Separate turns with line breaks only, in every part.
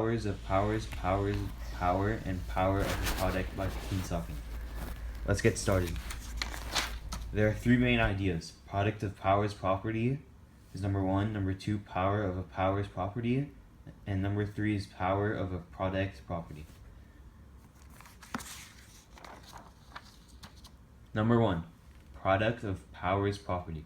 powers of powers, powers of power, and power of a product by Kiyosaki. Let's get started. There are three main ideas. Product of powers property is number one. Number two, power of a powers property. And number three is power of a product property. Number one, product of powers property.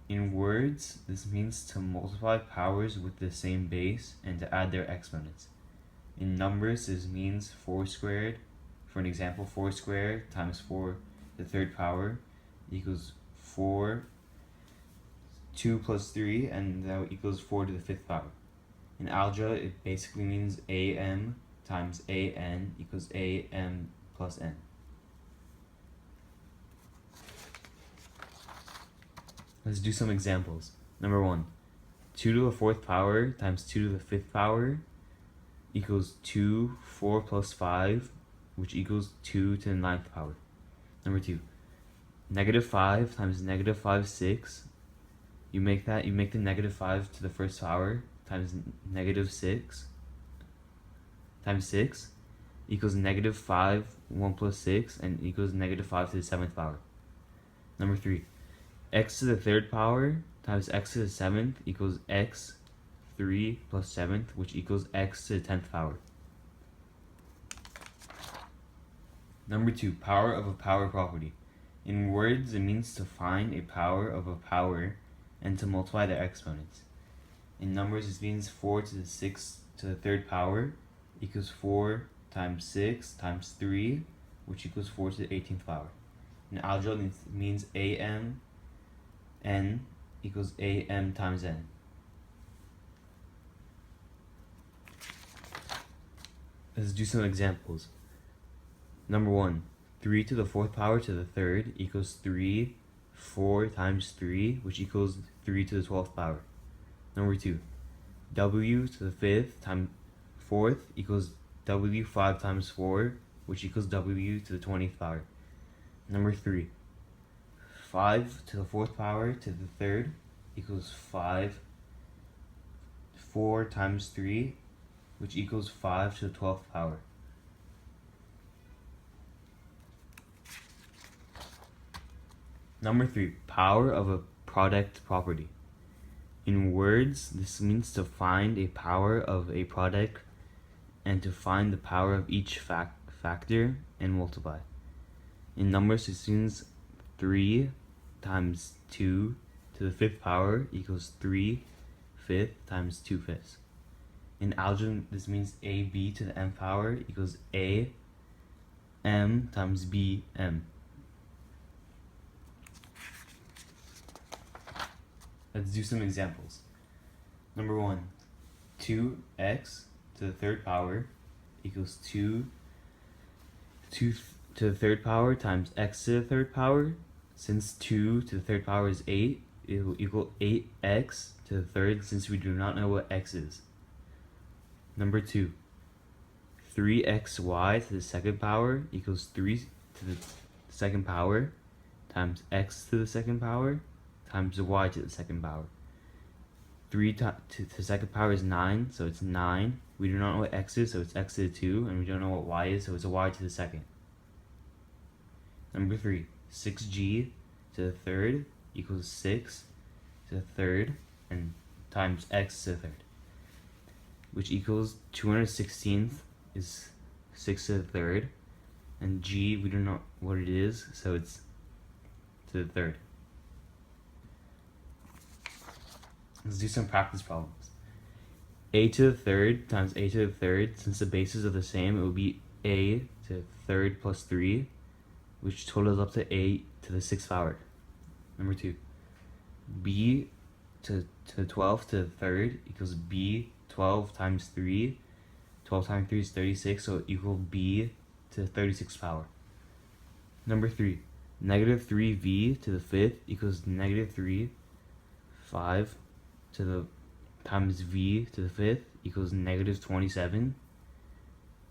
In words, this means to multiply powers with the same base and to add their exponents. In numbers, this means 4 squared. For an example, 4 squared times 4 to the third power equals 4, 2 plus 3, and that equals 4 to the fifth power. In algebra, it basically means am times an equals am plus n. Let's do some examples. Number one, 2 to the fourth power times 2 to the fifth power equals 2, 4 plus 5, which equals 2 to the ninth power. Number two, negative 5 times negative 5, 6. You make the negative 5 to the first power times negative 6 times 6 equals negative 5, 1 plus 6, and equals negative 5 to the seventh power. Number three, x to the third power times x to the seventh equals x 3 plus 7th, which equals x to the 10th power. Number two, power of a power property. In words, it means to find a power of a power and to multiply their exponents. In numbers, it means 4 to the 6th to the third power equals 4 times 6 times 3, which equals 4 to the 18th power. In algebra, it means am n equals am times n. Let's do some examples. Number one, 3 to the fourth power to the third equals 3, 4 times 3, which equals 3 to the 12th power. Number two, w to the fifth times fourth equals w 5 times 4, which equals w to the 20th power. Number three, 5 to the fourth power to the third equals 5, 4 times 3, which equals 5 to the 12th power. Number three, power of a product property. In words, this means to find a power of a product and to find the power of each factor and multiply. In numbers, this means 3 times 2 to the fifth power equals 3 fifths times 2 fifths. In algebra, this means ab to the m power equals a m times b m. Let's do some examples. Number one, 2x to the third power equals 2 to the third power times x to the third power. Since 2 to the third power is 8, it will equal 8x to the third since we do not know what x is. Number two, 3xy to the second power equals 3 to the second power times x to the second power times y to the second power. 3 to the second power is 9, so it's 9. We do not know what x is, so it's x to the 2, and we don't know what y is, so it's a y to the second. Number three, 6g to the third equals 6 to the third and times x to the third, which equals 216th is 6 to the third, and g, we don't know what it is, so it's to the third. Let's do some practice problems. A to the third times a to the third, since the bases are the same, it will be a to the third plus 3, which totals up to a to the 6th power. Number two, b to the 12th to the third equals b 12 times 3. 12 times 3 is 36, so it equals b to the 36th power. Number three, negative 3v to the fifth equals negative 3, 5 to the times v to the fifth equals negative 27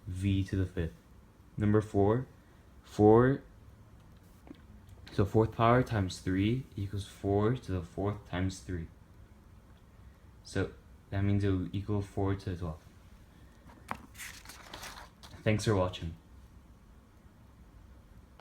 v to the fifth. Number four, 4 to the fourth power times 3 equals 4 to the fourth times 3. So that means it will equal 4 to the 12th. Thanks for watching.